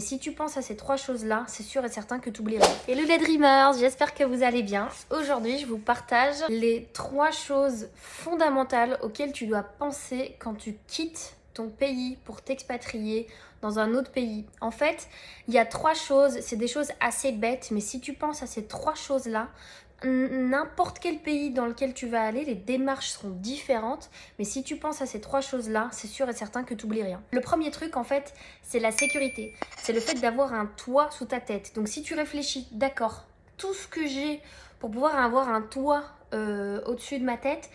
Si tu penses à ces trois choses-là, c'est sûr et certain que tu oublieras. Hello les Dreamers, j'espère que vous allez bien. Aujourd'hui, je vous partage les trois choses fondamentales auxquelles tu dois penser quand tu quittes ton pays pour t'expatrier dans un autre pays. En fait, il y a trois choses, c'est des choses assez bêtes, mais si tu penses à ces trois choses-là, n'importe quel pays dans lequel tu vas aller, les démarches seront différentes, mais si tu penses à ces trois choses-là, c'est sûr et certain que tu n'oublies rien. Le premier truc, en fait, c'est la sécurité. C'est le fait d'avoir un toit sous ta tête. Donc si tu réfléchis, d'accord, tout ce que j'ai pour pouvoir avoir un toit au-dessus de ma tête,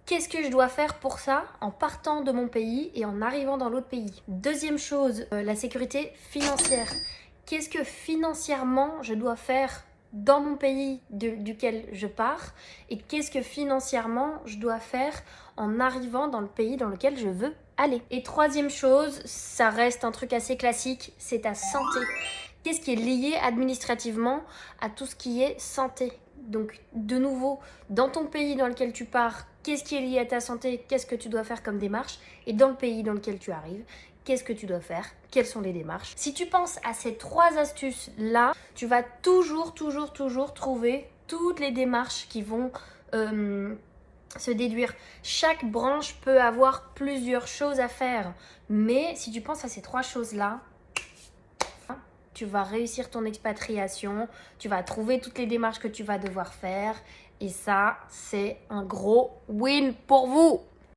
qu'est-ce que je dois faire pour ça en partant de mon pays et en arrivant dans l'autre pays? Deuxième chose, la sécurité financière. Qu'est-ce que financièrement je dois faire dans mon pays duquel je pars et qu'est-ce que financièrement je dois faire en arrivant dans le pays dans lequel je veux aller. Et troisième chose, ça reste un truc assez classique, c'est ta santé. Qu'est-ce qui est lié administrativement à tout ce qui est santé? Donc de nouveau, dans ton pays dans lequel tu pars, qu'est-ce qui est lié à ta santé? Qu'est-ce que tu dois faire comme démarche? Et dans le pays dans lequel tu arrives, qu'est-ce que tu dois faire? Quelles sont les démarches? Si tu penses à ces trois astuces-là, tu vas toujours trouver toutes les démarches qui vont se déduire. Chaque branche peut avoir plusieurs choses à faire. Mais si tu penses à ces trois choses-là, tu vas réussir ton expatriation, tu vas trouver toutes les démarches que tu vas devoir faire. Et ça, c'est un gros win pour vous.